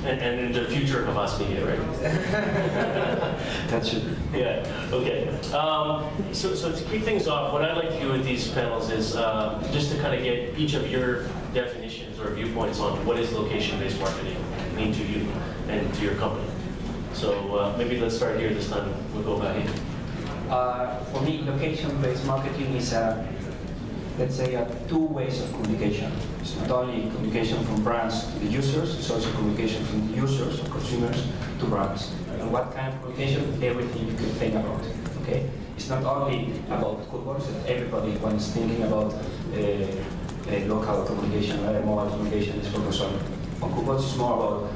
And in the future of Havas Media, right? That should be. Yeah, okay. So to kick things off, what I'd like to do with these panels is just to kind of get each of your definitions or viewpoints on what is location-based marketing mean to you and to your company. So maybe let's start here this time. We'll go back here. For me, location-based marketing is let's say, two ways of communication. It's not only communication from brands to the users, it's also communication from the users or consumers to brands. And what kind of communication? Everything you can think about. Okay? It's not only about coupons, everybody, when is thinking about local communication, mobile communication is focused on coupons. It's more about,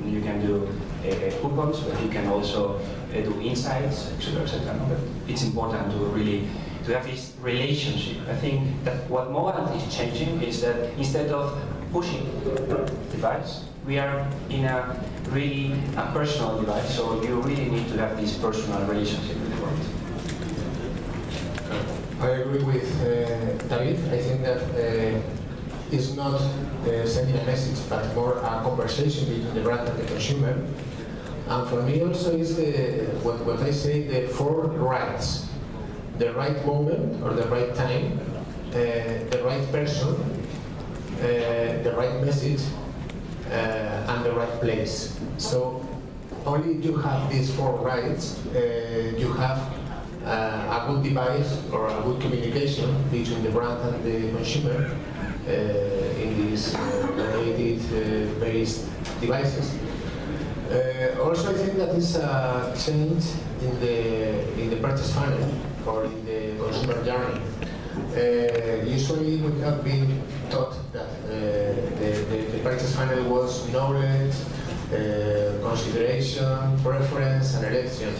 you can do coupons, but you can also do insights, etc., etc. But it's important to really to have this relationship. I think that what mobile is changing is that instead of pushing device, we are in a really a personal device, so you really need to have this personal relationship with the world. I agree with David. I think that it's not sending a message, but more a conversation between the brand and the consumer. And for me also is what I say, the four rights. The right moment or the right time, the right person, the right message, and the right place. So only if you have these four rights, you have a good device or a good communication between the brand and the consumer in these related-based devices. Also, I think that is a change in the purchase funnel or in the consumer journey. Usually we have been taught that the purchase funnel was knowledge, consideration, preference, and election.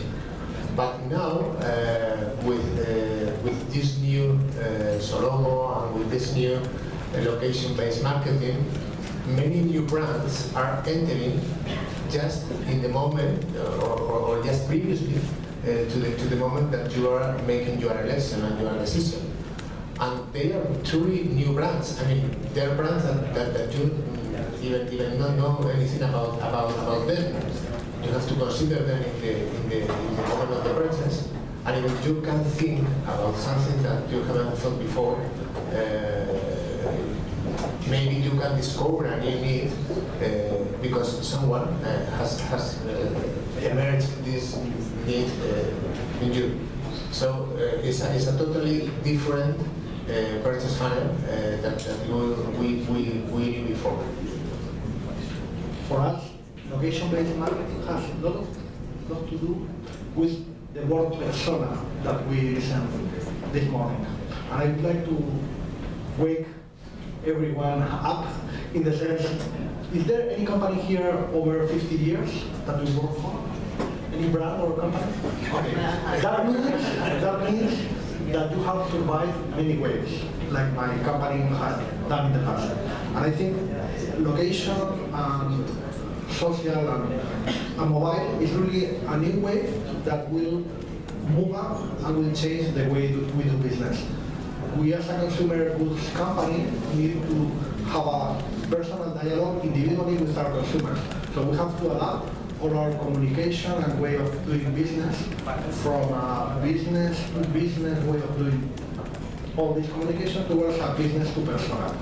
But now, with this new SoLoMo and with this new location-based marketing, many new brands are entering just in the moment or just previously to the moment that you are making your election and your decision. And they are truly new brands. I mean, they are brands that you even not know anything about them. You have to consider them in the moment of the purchase. And if you can think about something that you haven't thought before, maybe you can discover a new need because someone has emerged this need in you. So it's a totally different purchase funnel that we knew before. For us, location-based marketing has a lot to do with the word persona that we listened this morning. And I would like to wake everyone up in the sense, is there any company here over 50 years that we work for? Any brand or company? Okay. That means that you have survived many waves, like my company has done in the past. And I think location and social and mobile is really a new wave that will move up and will change the way we do business. We as a consumer goods company need to have a personal dialogue individually with our consumers. So we have to adapt all our communication and way of doing business from a business to business way of doing all this communication towards a business to personal.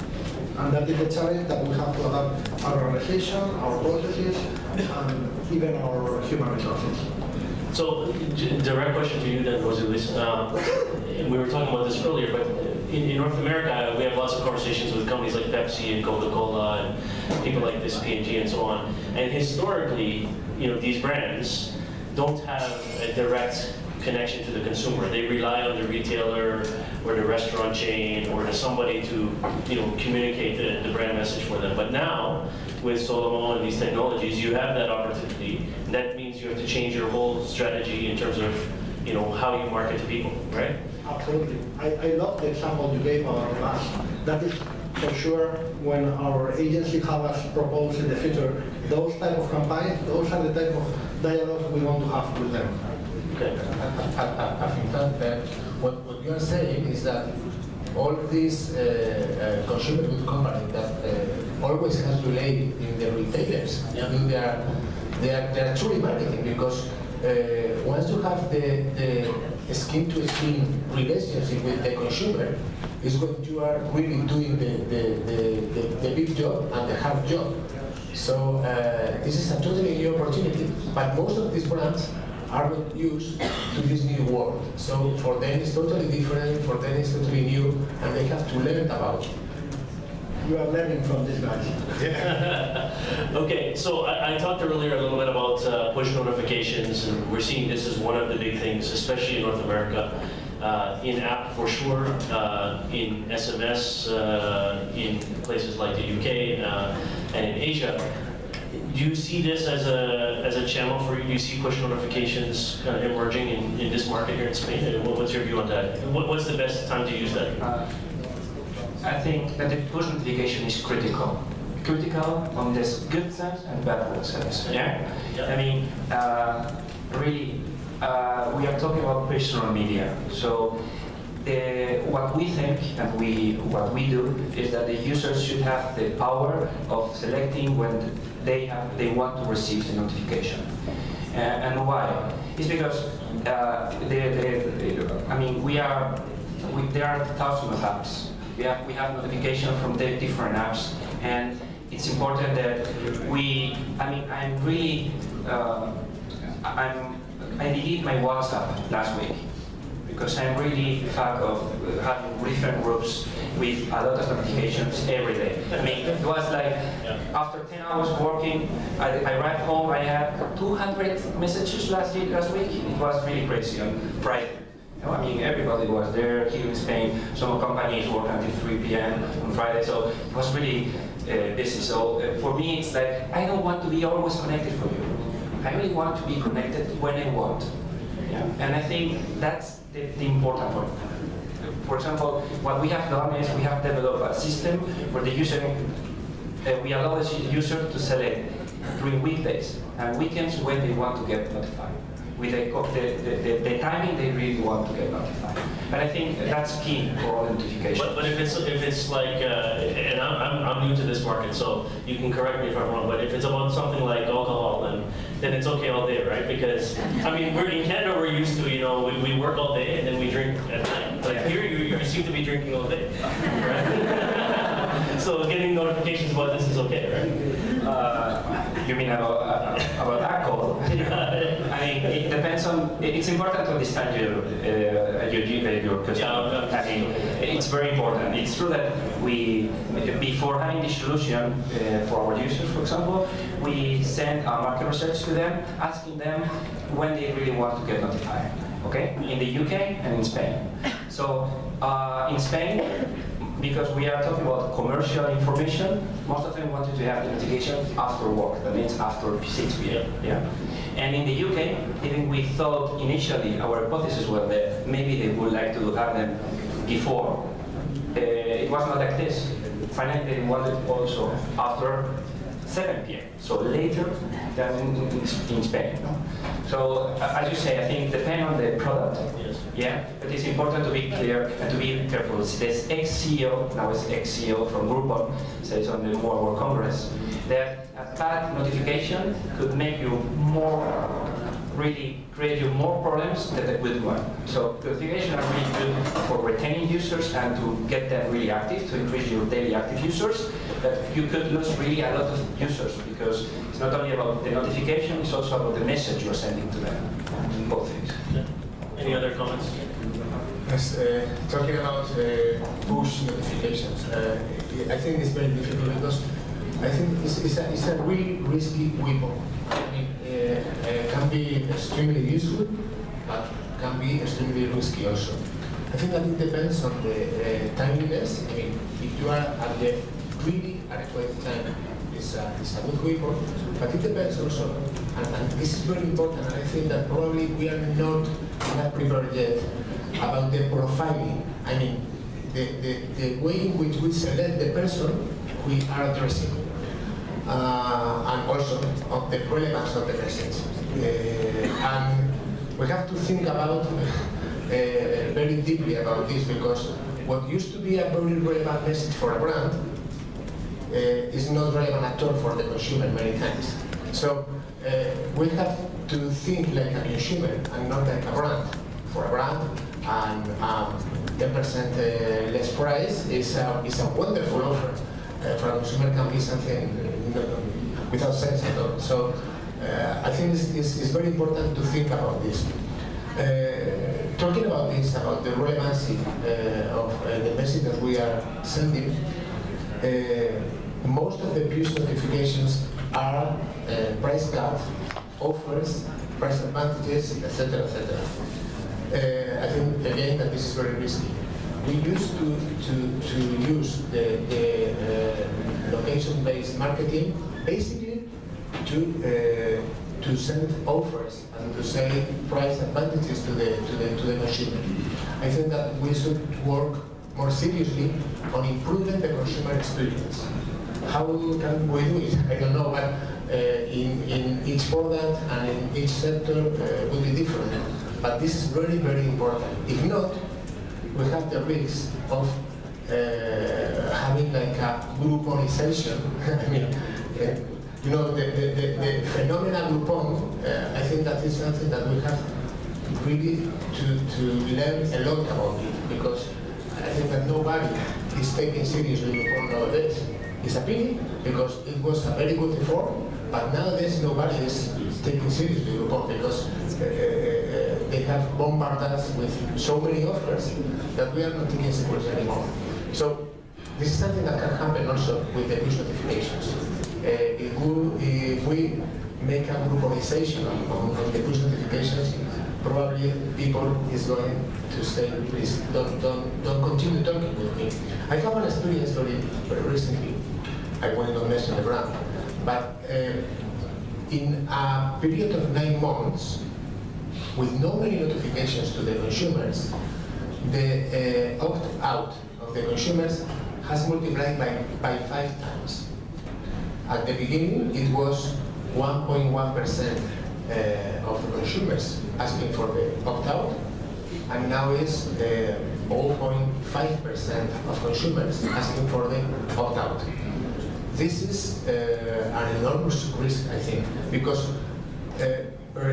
And that is the challenge that we have to adapt our organization, our processes, and even our human resources. So, direct question to you then, José Luis. We were talking about this earlier, but in North America, we have lots of conversations with companies like Pepsi and Coca-Cola and people like this, P&G and so on. And historically, these brands don't have a direct connection to the consumer. They rely on the retailer or the restaurant chain or to somebody to communicate the brand message for them. But now, with SoLoMo and these technologies, you have that opportunity. And that means you have to change your whole strategy in terms of how you market to people, right? Absolutely. I love the example you gave about us. That is for sure when our agency Havas propose in the future those type of campaigns, those are the type of dialogues we want to have with them. Okay. I think that what you are saying is that all these consumer goods companies that always has relied in the retailers. I mean, they are truly marketing, because once you have the skin-to-skin relationship with the consumer, is when you are really doing the big job and the hard job. So this is a totally new opportunity, but most of these brands are not used to this new world. So for them it's totally different, for them it's totally new, and they have to learn about it. You are learning from these guys. Okay, so I talked earlier a little bit about push notifications, and we're seeing this as one of the big things, especially in North America. In app for sure, in SMS, in places like the UK and in Asia. Do you see this as a channel for you? Do you see push notifications kind of emerging in this market here in Spain? And what's your view on that? What's the best time to use that? I think that the push notification is critical. Critical on this good sense and bad sense. Yeah? I mean, really, we are talking about personal media. So what we think and what we do is that the users should have the power of selecting when they want to receive the notification. And why? It's because I mean, there are thousands of apps. We have notification from the different apps, and it's important that I deleted my WhatsApp last week because I'm really fat of having different groups with a lot of notifications every day. I mean, it was like after 10 hours working, I arrived home, I had 200 messages last week. It was really crazy on Friday. I mean, everybody was there here in Spain. Some companies work until 3 p.m. on Friday, so it was really busy. So for me, it's like, I don't want to be always connected for you. I really want to be connected when I want. Yeah? And I think that's the important point. For example, what we have done is we have developed a system where the user, we allow the user to select during weekdays and weekends when they want to get notified, with the timing they really want to get notified. But I think that's key for all notifications. But if it's like, and I'm new to this market, so you can correct me if I'm wrong, but if it's about something like alcohol, then it's okay all day, right? Because, I mean, we're in Canada, we're used to, you know, we work all day and then we drink at night. But here, you seem to be drinking all day, right? So getting notifications about this is okay, right? You mean about alcohol? I mean, it depends on. It's important to understand your customer. I mean, it's very important. It's true that we, before having this solution for our users, for example, we send a market research to them, asking them when they really want to get notified. Okay, in the UK and in Spain. So in Spain, because we are talking about commercial information, most of them wanted to have the notification after work. That means after 6 p.m. Yeah. And in the UK, even we thought initially, our hypothesis was that maybe they would like to have them before. It was not like this. Finally, they wanted also after 7 p.m. So later than in Spain. So as you say, I think depending on the product. Yes. Yeah, but it's important to be clear and to be careful. This ex-CEO, now it's ex-CEO from Groupon, says on the World Congress, that a bad notification could make you really create you more problems than a good one. So notifications are really good for retaining users and to get them really active, to increase your daily active users. But you could lose really a lot of users because it's not only about the notification, it's also about the message you're sending to them. Both things. Yeah. Any other comments? Yes, talking about push notifications, I think it's very difficult because I think it's a really risky weapon. I mean, it can be extremely useful, but can be extremely risky also. I think that it depends on the timeliness. I mean, if you are at the really adequate time, it's a good weapon, but it depends also, and this is very important, and I think that probably we are not that prepared yet about the profiling. I mean, the way in which we select the person we are addressing, and also of the relevance of the message. And we have to think about very deeply about this because what used to be a very relevant message for a brand is not relevant at all for the consumer many times. So we have to think like a consumer and not like a brand. For a brand, and 10% less price is a wonderful offer. For a consumer can be something without sense at all. So I think it's very important to think about this. Talking about this, about the relevancy of the message that we are sending, most of the push notifications are price cut, offers, price advantages, etc., etc. I think again that this is very risky. We used to use the location-based marketing basically to send offers and to say price advantages to the consumer. I think that we should work more seriously on improving the consumer experience. How can we do it? I don't know, but in each product and in each sector will be different. But this is very, very important. If not, we have the risk of having like a Grouponization. I mean, you know, the phenomenon Groupon, I think that is something that we have really to learn a lot about it, because I think that nobody is taking seriously Groupon nowadays. It's a pity, because it was a very good effort, but nowadays nobody is taking seriously Groupon, because they have bombarded us with so many offers that we are not taking seriously anymore. So this is something that can happen also with the push notifications. If we make a Grouponization on the push notifications, probably people is going to say, please don't continue talking with me. I have an experience very recently. I will not mention the brand, but in a period of 9 months, with no many notifications to the consumers, the opt-out of the consumers has multiplied by 5 times. At the beginning, it was 1.1% of the consumers asking for the opt-out, and now it's 0.5% of consumers asking for the opt-out. This is an enormous risk, I think, because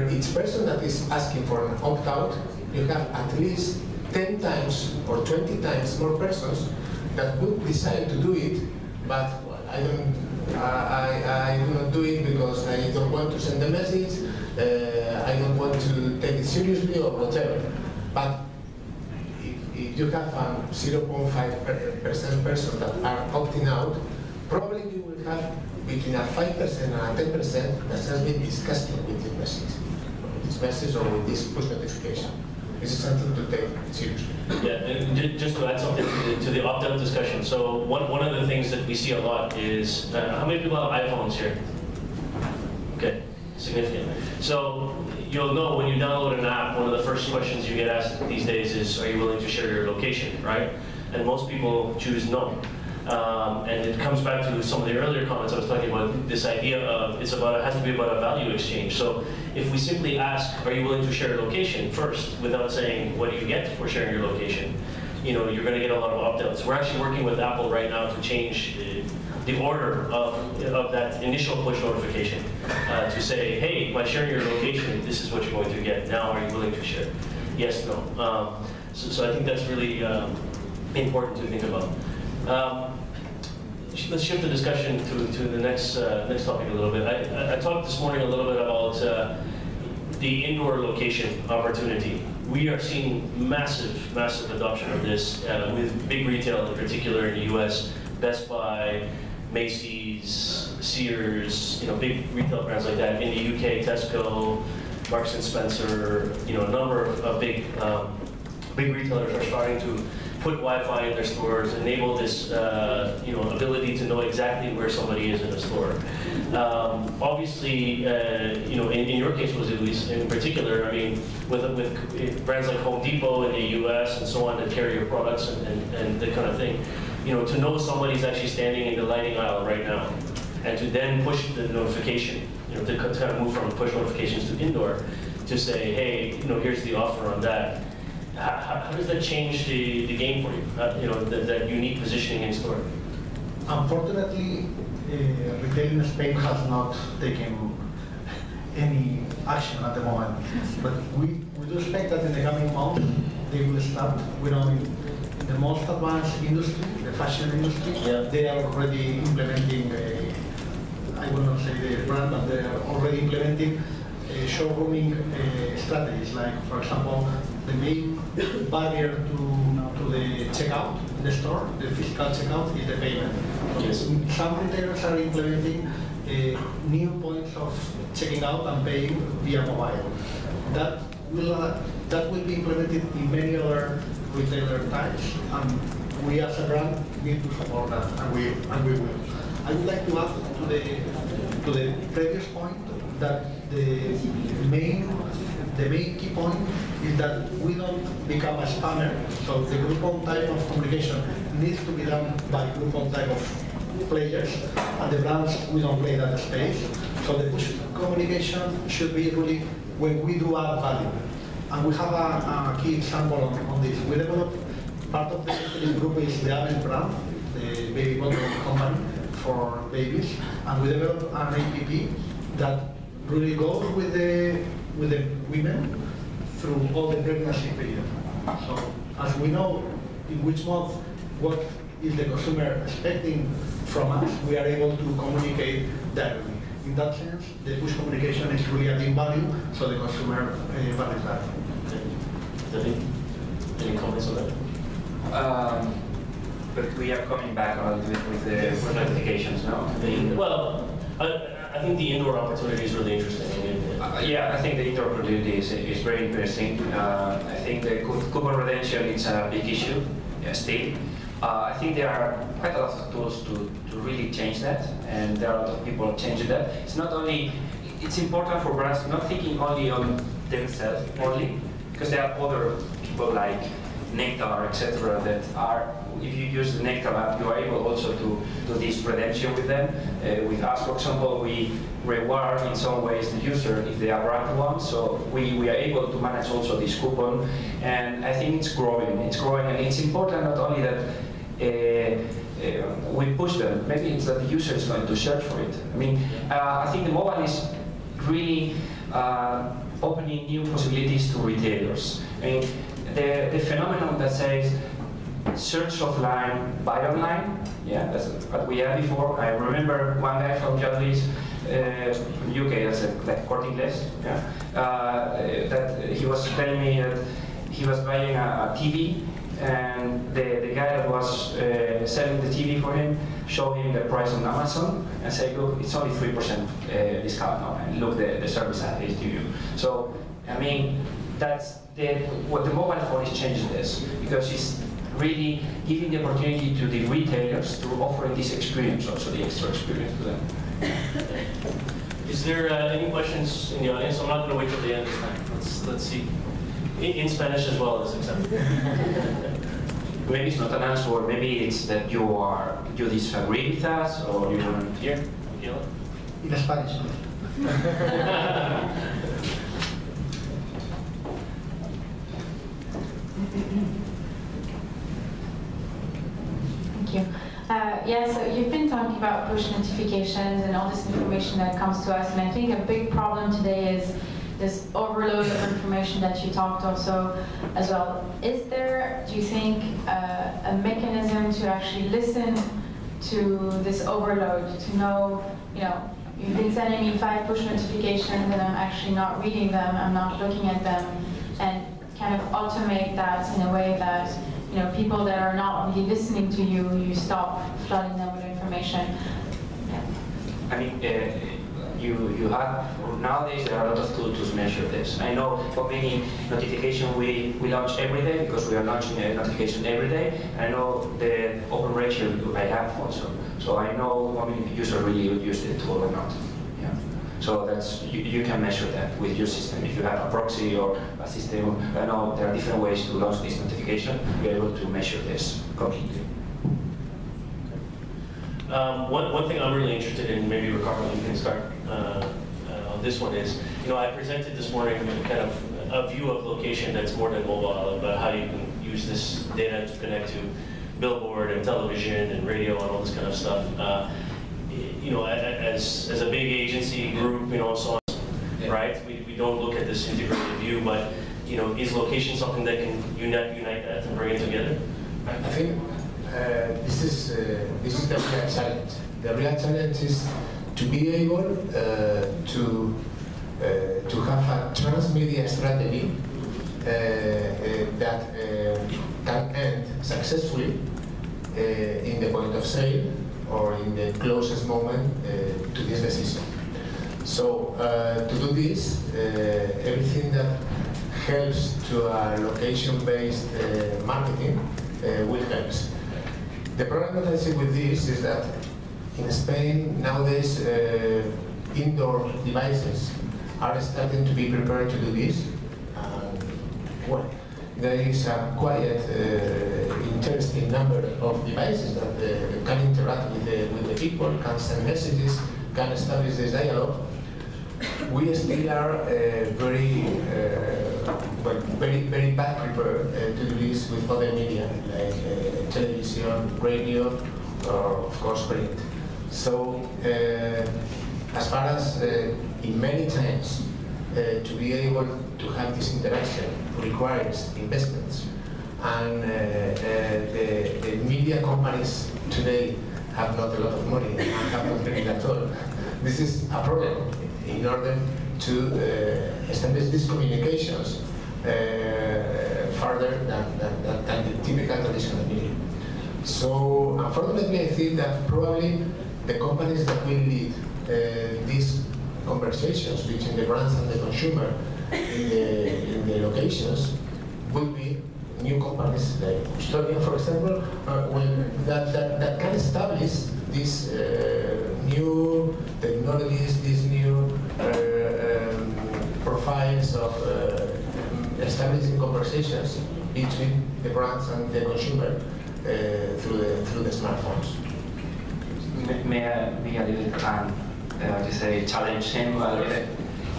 each person that is asking for an opt-out, you have at least 10 times or 20 times more persons that would decide to do it, but I do not do it because I don't want to send the message, I don't want to take it seriously or whatever. But if you have a 0.5% person that are opting out, probably you will have between a 5% and a 10% that has been disgusted with this message or with this push notification. This is something to take seriously. Yeah, and just to add something to the opt-out discussion. So one of the things that we see a lot is, how many people have iPhones here? Okay, significant. So you'll know when you download an app, one of the first questions you get asked these days is, are you willing to share your location, right? And most people choose no. And it comes back to some of the earlier comments I was talking about, this idea of it has to be about a value exchange. So if we simply ask, are you willing to share your location first, without saying, what do you get for sharing your location? You know, you're going to get a lot of opt-outs. We're actually working with Apple right now to change the order of that initial push notification to say, hey, by sharing your location, this is what you're going to get. Now, are you willing to share? Yes, no. So I think that's really important to think about. Let's shift the discussion to the next topic a little bit. I talked this morning a little bit about the indoor location opportunity. We are seeing massive adoption of this with big retail, in particular in the U.S. Best Buy, Macy's, Sears, big retail brands like that. In the UK, Tesco, Marks and Spencer, a number of big retailers are starting to put Wi-Fi in their stores, enable this, ability to know exactly where somebody is in a store. Obviously, in your case, José Luis, in particular, I mean, with brands like Home Depot in the U.S. and so on that carry your products and that kind of thing, to know somebody's actually standing in the lighting aisle right now, and to then push the notification, to kind of move from push notifications to indoor, to say, hey, here's the offer on that. how does that change the game for you? You know, that unique positioning in store. Unfortunately, retail in Spain has not taken any action at the moment, but we do expect that in the coming months they will start. We know in the most advanced industry, the fashion industry, they are already implementing I will not say the brand, but they are already implementing showrooming strategies. Like, for example, the main barrier to the checkout in the store, the physical checkout, is the payment. Yes. Some retailers are implementing new points of checking out and paying via mobile. That will be implemented in many other retailer types, and we as a brand need to support that, and we will. I would like to add to the previous point that the main key point is that we don't become a spammer. So the Groupon type of communication needs to be done by Groupon type of players, and the brands, we don't play that space. So the push communication should be really when we do add value. And we have a key example on this. We developed, part of the group is the Havas brand, the baby bottle company for babies, and we developed an app that really goes with the women through all the pregnancy period. So as we know in which month what is the consumer expecting from us, we are able to communicate directly. In that sense, the push communication is really adding value, so the consumer values that. David, any comments on that? But we are coming back a little bit with the push notifications, no? Well, I think the indoor opportunity is really interesting. Yeah, I think the indoor opportunity is very interesting. I think the coupon redemption is a big issue still. I think there are quite a lot of tools to really change that, and there are a lot of people changing that. It's not only, it's important for brands not thinking only on themselves only, because there are other people like Nectar, etc. that are, if you use the Nectar app, you are able also to do this redemption with them. With us, for example, we reward in some ways the user if they are brand one, so we are able to manage also this coupon, and I think it's growing, and it's important not only that we push them, maybe it's that the user is going to search for it. I mean, I think the mobile is really opening new possibilities to retailers. I mean, the phenomenon that says search offline, buy online, yeah, that's what we had before. I remember one guy from Jolly's from UK, that's like Qustodian, yeah, that he was telling me that he was buying a TV, and the guy that was selling the TV for him showed him the price on Amazon and said, look, it's only 3% discount now, and look, the service ad is to you. So, I mean, that's what the mobile phone is changing this, because it's really giving the opportunity to the retailers to offer this experience, also the extra experience to them. Is there any questions in the audience? I'm not going to wait till the end this time. Let's see. In Spanish as well as accepted. Maybe it's not an answer, or maybe it's that you disagree with us, or you want here. In Spanish. Thank you. Yeah, so you've been talking about push notifications and all this information that comes to us, and I think a big problem today is this overload of information that you talked also as well. Is there, do you think, a mechanism to actually listen to this overload, to know, you know, you've been sending me 5 push notifications and I'm actually not reading them, I'm not looking at them, and kind of automate that in a way that, you know, people that are not really listening to you, you stop flooding them with information. Yeah. I mean, you have, nowadays there are a lot of tools to measure this. I know how many notifications we launch every day, because we are launching a notification every day. I know the open ratio I have also. So I know how many users really use the tool or not. Yeah. So that's, you can measure that with your system. If you have a proxy or a system, I know there are different ways to launch this notification. You're able to measure this completely. One thing I'm really interested in, maybe Ricardo, you can start on this one, is, you know, I presented this morning kind of a view of location that's more than mobile, about how you can use this data to connect to billboard and television and radio and all this kind of stuff. You know, as a big agency group, you know, so on, right? We don't look at this integrated view, but you know, is location something that can unite that and bring it together? I think this is the real challenge. The real challenge is to be able to have a transmedia strategy that can end successfully in the point of sale or in the closest moment to this decision. So to do this, everything that helps to a location-based marketing will help. The problem that I see with this is that in Spain nowadays indoor devices are starting to be prepared to do this. Well, there is a quite interesting number of devices that can interact with the people, can send messages, can establish this dialogue. We still are very bad prepared to do this with other media like television, radio, or of course print. So as far as in many times to be able to have this interaction requires investments, and the media companies today have not a lot of money and have not really at all. This is a problem in order to establish these communications further than the typical traditional media. So unfortunately, I think that probably the companies that will lead these conversations between the brands and the consumer in the locations will be new companies like Qustodian, for example, that can establish these new technologies, these new profiles of establishing conversations between the brands and the consumer through the smartphones. May I leave it to say challenge him a little bit?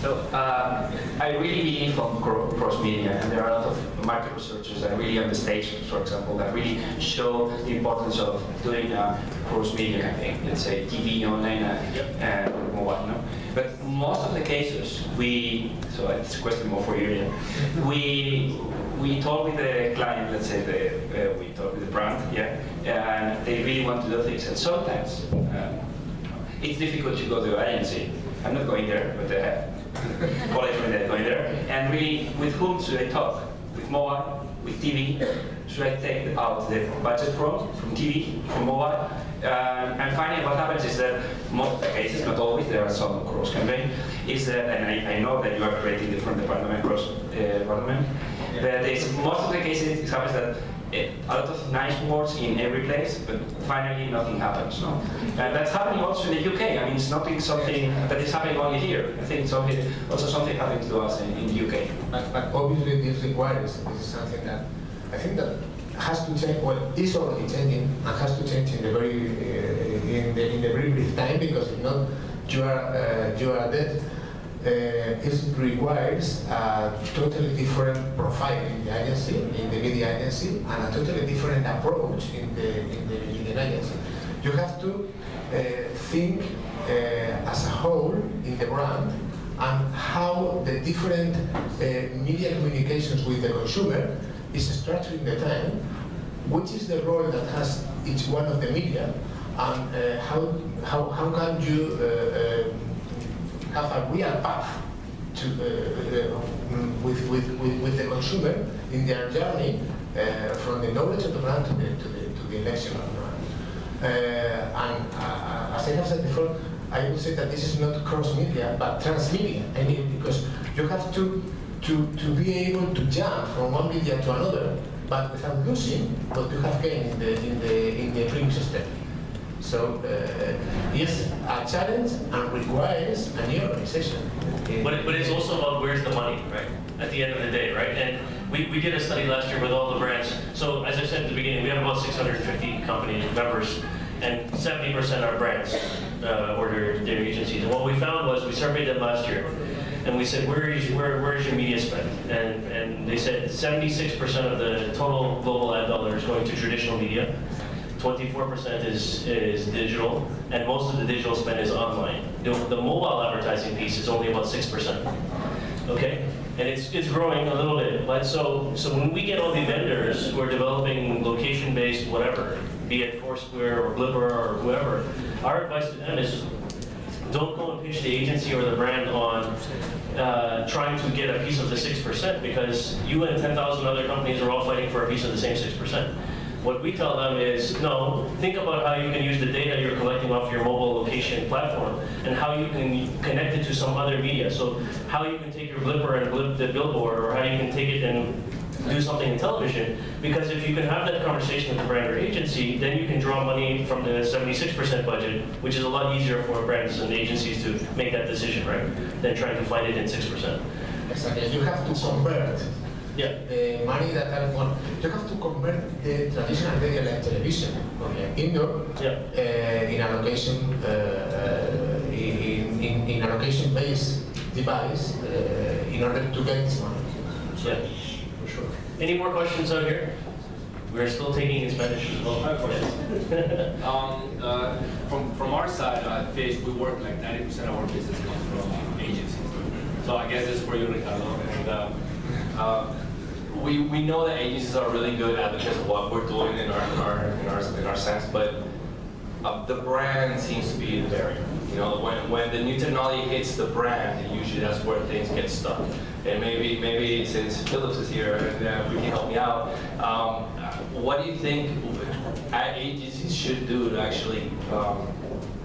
So I really believe on cross-media, and there are a lot of market researchers that really on the stage, for example, that really show the importance of doing a cross-media campaign, let's say TV, online, and mobile. No? But most of the cases, so it's a question more for you, yeah? We talk with the client, let's say, we talk with the brand, yeah, and they really want to do things, and sometimes it's difficult to go to an agency. I'm not going there, but they have colleagues when they're going there. And really, with whom should I talk? With mobile, with TV? Should I take out the budget from TV, from mobile? And finally, what happens is that most of the cases, not always, there are some cross campaign, is that, and I know that you are creating different department, cross department, but most of the cases it happens that a lot of nice words in every place, but finally nothing happens. No? And that's happening also in the UK. I mean, it's not something that is happening only here. I think it's also something happening to us in the UK. But obviously this requires, this is something that I think that has to change, well, is already changing and has to change in the very brief time, because if not, you are dead. It requires a totally different profile in the agency, in the media agency, and a totally different approach in the media agency. You have to think as a whole in the brand, and how the different media communications with the consumer is structured in the time, which is the role that has each one of the media, and how can you have a real path to, with the consumer in their journey from the knowledge of the brand to the election of the brand. And as I have said before, I would say that this is not cross-media, but transmedia. I mean, because you have to be able to jump from one media to another, but without losing what you have gained in the previous step. So it's a challenge and requires a new organization. But it's also about where's the money, right? At the end of the day, right? And we did a study last year with all the brands. So as I said at the beginning, we have about 650 company members, and 70% are brands or their agencies. And what we found was, we surveyed them last year, And we said, where is your media spend? And they said 76% of the total global ad dollar is going to traditional media, 24% is digital, and most of the digital spend is online. The mobile advertising piece is only about 6%. Okay? And it's growing a little bit. But so when we get all the vendors who are developing location-based whatever, be it Foursquare or Blipper or whoever, our advice to them is don't go and pitch the agency or the brand on trying to get a piece of the 6%, because you and 10,000 other companies are all fighting for a piece of the same 6%. What we tell them is, no, think about how you can use the data you're collecting off your mobile location platform and how you can connect it to some other media. So how you can take your Blipper and blip the billboard, or how you can take it and do something in television. Because if you can have that conversation with the brand or agency, then you can draw money from the 76% budget, which is a lot easier for brands and agencies to make that decision, right? Than trying to find it in 6%. Exactly. You have to convert the money that are gone. You have to convert the traditional media like television, indoor, in a location in a location-based device in order to get this money. So, for sure. Any more questions out here? We're still taking in Spanish as well. From our side at Fish, we work like 90% of our business comes from agencies. So I guess this is for you, Ricardo. And we know that agencies are really good advocates of what we're doing in our sense, but the brand seems to be the barrier. You know, when the new technology hits the brand, usually that's where things get stuck. And maybe since Phillips is here and we can help me out, what do you think agencies should do to actually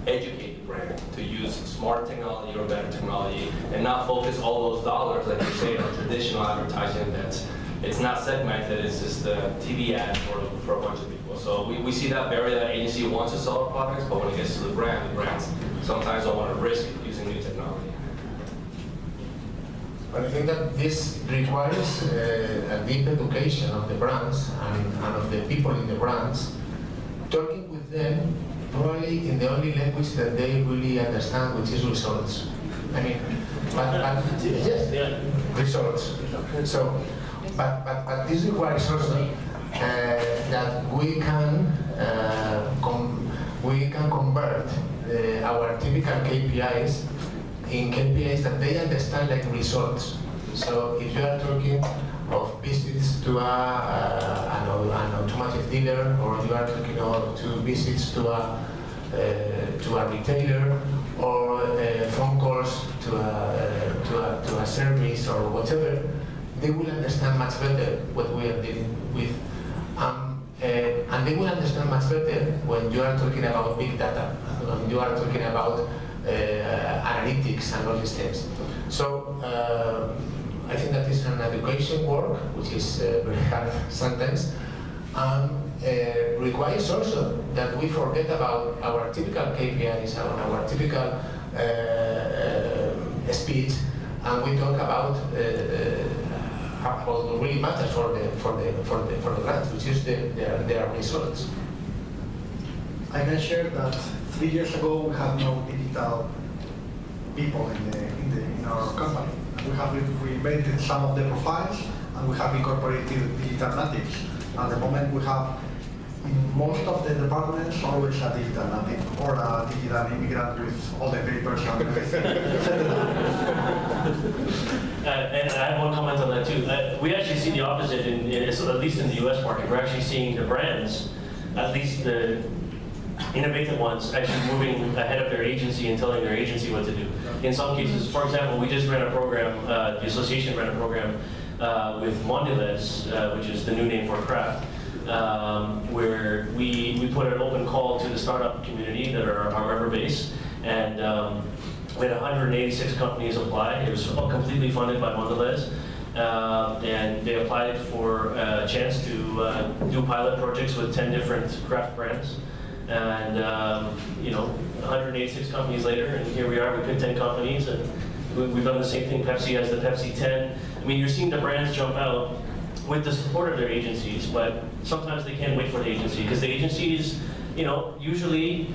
educate the brand to use smart technology or better technology and not focus all those dollars, like you say, on traditional advertising it's not segmented, it's just a TV ad for a bunch of people. So we see that barrier that agency wants to sell our products, but when it gets to the brands sometimes don't want to risk using new technology. But I think that this requires a deep education of the brands and of the people in the brands, talking with them probably in the only language that they really understand, which is results. I mean, results. So, but this requires also that we can convert our typical KPIs in KPIs that they understand like results. So if you are talking of visits to an automotive dealer, or you are talking of visits to a retailer, or phone calls to a service or whatever, they will understand much better what we are dealing with. And they will understand much better when you are talking about big data, when you are talking about analytics and all these things. So I think that is an education work, which is very hard sometimes, and requires also that we forget about our typical KPIs and our typical speech, and we talk about what really matters for the brands, which is their results. I can share that 3 years ago we had no digital people in our company. We have reinvented some of the profiles, and we have incorporated digital natives. At the moment, we have in most of the departments always a digital native or a digital immigrant with all the papers and everything. And I have one comment on that too. We actually see the opposite, at least in the US market. We're actually seeing the brands, at least the innovative ones, actually moving ahead of their agency and telling their agency what to do. In some cases, for example, we just ran a program, the association ran a program with Mondelez, which is the new name for Kraft, where we put an open call to the startup community that are our member base, and we had 186 companies apply. It was all completely funded by Mondelez, and they applied for a chance to do pilot projects with 10 different craft brands. And 186 companies later, and here we are. We picked 10 companies, and we've done the same thing. Pepsi has the Pepsi 10. I mean, you're seeing the brands jump out with the support of their agencies, but sometimes they can't wait for the agency, because the agencies you know, usually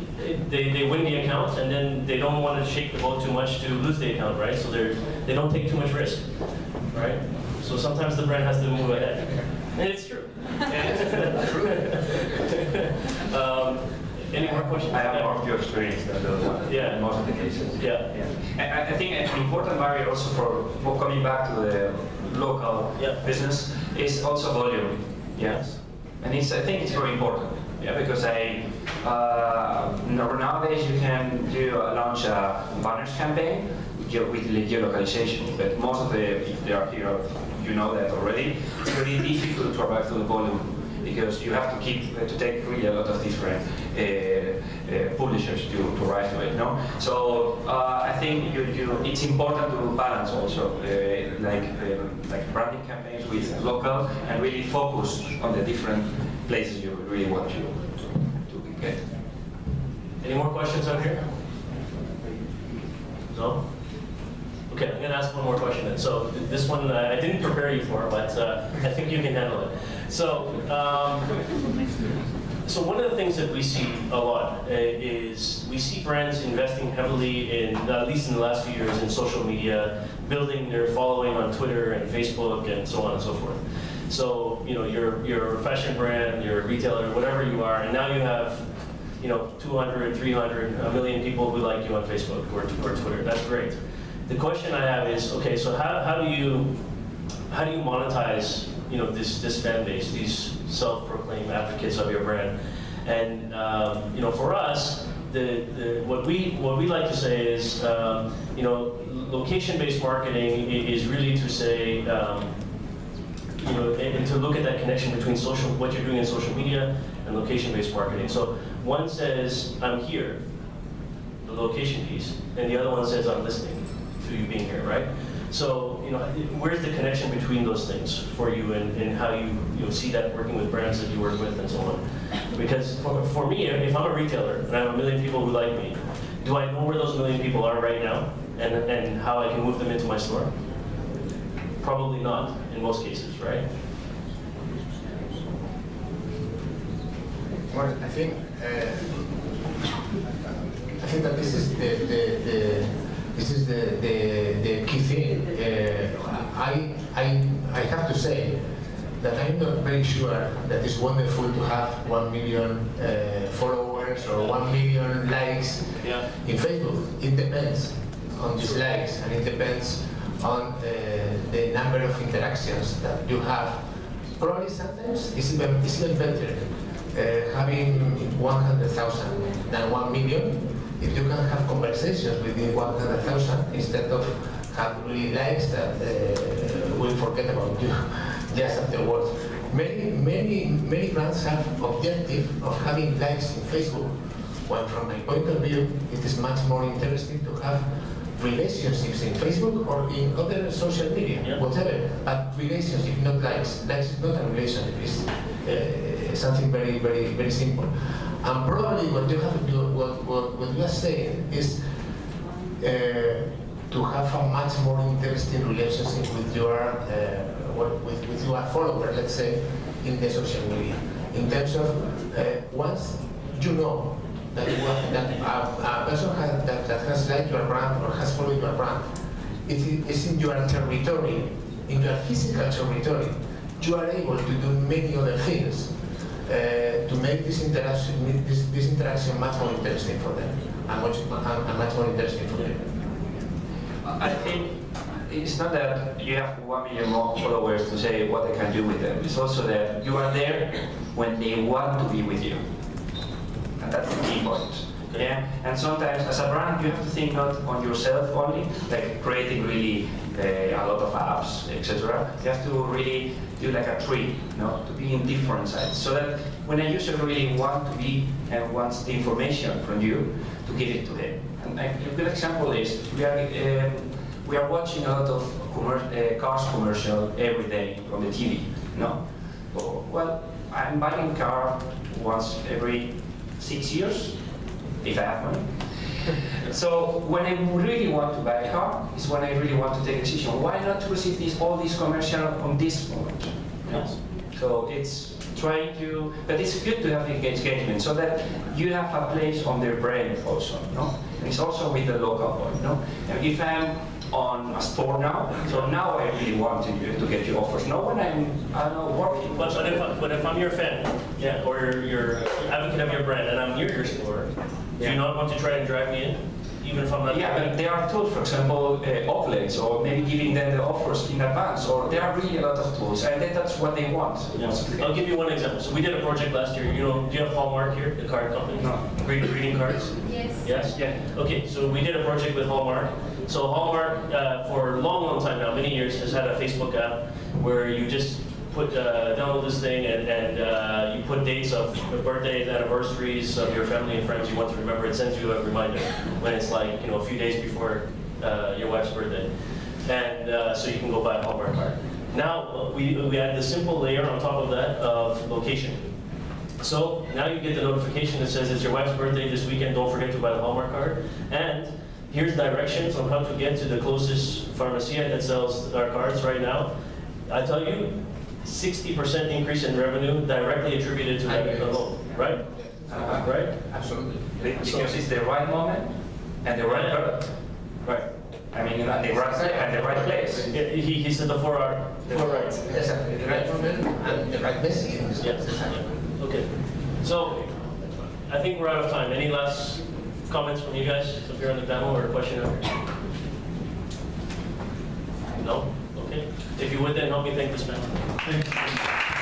they win the account and then they don't want to shake the boat too much to lose the account, right? So they don't take too much risk, right? So sometimes the brand has to move ahead. And it's true. Any more questions? I have more of your experience than those ones in most of the cases. Yeah. And I think an important barrier also for coming back to the local business is also volume. Yes. And I think it's very important. Yeah, because nowadays you can launch a banners campaign with geolocalization, but most of if they are here, you know that already. It's very difficult to arrive to the volume because you have to take really a lot of different publishers to arrive to it. No, so I think it's important to balance also like branding campaigns with local and really focus on the different places you really want to get. Any more questions out here? No? Okay, I'm going to ask one more question then. So this one I didn't prepare you for, but I think you can handle it. So, so one of the things that we see a lot is we see brands investing heavily in, at least in the last few years, in social media, building their following on Twitter and Facebook and so on and so forth. So, you know, you're a fashion brand, you're a retailer, whatever you are, and now you have, you know, 200, 300, 1 million people who like you on Facebook or Twitter. That's great. The question I have is, okay, so how do you monetize, you know, this fan base, these self-proclaimed advocates of your brand? And you know, for us, what we like to say is, you know, location-based marketing is really to say, you know, and to look at that connection between what you're doing in social media and location-based marketing. So one says, I'm here, the location piece, and the other one says, I'm listening to you being here, right? So, you know, where's the connection between those things for you, and how you see that working with brands that you work with and so on? Because for me, if I'm a retailer and I have 1 million people who like me, do I know where those 1 million people are right now and how I can move them into my store? Probably not in most cases, right? Well, I think that this is the key thing. I have to say that I'm not very sure that it's wonderful to have 1 million followers or 1 million likes in Facebook. It depends on these likes, and it depends on the number of interactions that you have. Probably sometimes it's even better having 100,000 than 1 million. If you can have conversations within 100,000 instead of have really likes that will forget about you just afterwards. Many brands have objective of having likes in Facebook, when from my point of view, it is much more interesting to have relationships in Facebook or in other social media, whatever. But relationship, not likes. Likes is not a relationship. It's something very, very, very simple. And probably what you have to do, what you are saying is to have a much more interesting relationship with your follower, let's say, in the social media. In terms of once you know that a person that has liked your brand or has followed your brand, it is in your territory, in your physical territory, you are able to do many other things to make this interaction much more interesting for them and much more interesting for them. I think it's not that you have 1 million more followers to say what they can do with them. It's also that you are there when they want to be with you. And that's the key point. Yeah? And sometimes as a brand you have to think not on yourself only, like creating really a lot of apps, etc. You have to really do like a tree, you know, to be in different sites. So that when a user really wants to be and wants the information from you, to give it to them. And a good example is we are watching a lot of cars commercial every day on the TV. No? Well, I'm buying a car once every 6 years, if I have money. So when I really want to buy a car, is when I really want to take a decision. Why not receive all these commercial on this moment? Yes. So it's trying to, but it's good to have engagement so that you have a place on their brain also, no? And it's also with the local point, no? And if I'm on a store now, so now I really want to get you offers. No, when I'm working. But if I'm your fan, yeah, or you're advocate of your brand, and I'm near your store, do you not want to try and drive me in? Even if I'm not but there are tools, for example, outlets, or maybe giving them the offers in advance, or there are really a lot of tools, and that's what they want. Yes. I'll give you one example. So we did a project last year. You know, do you have Hallmark here, the card company? No. Greeting cards? Yes. Yes? Yeah. Okay, so we did a project with Hallmark. So Hallmark, for a long time now, many years, has had a Facebook app where you just download this thing and you put dates of birthdays, anniversaries of your family and friends you want to remember. It sends you a reminder when it's like, you know, a few days before your wife's birthday. And so you can go buy a Hallmark card. Now, we add the simple layer on top of that of location. So now you get the notification that says it's your wife's birthday this weekend, don't forget to buy the Hallmark card. And here's directions on how to get to the closest pharmacia that sells our cards right now. I tell you, 60% increase in revenue directly attributed to that alone, right? Right? Absolutely. Because it's the right moment and the right product. Right. I mean, at the right time and the right place. Yeah, he said the four rights. Exactly, the right moment and the right message. Yes. Okay. So, I think we're out of time. Any last comments from you guys up here on the panel or a question? No? Okay. If you would then help me thank this panel. Thank you.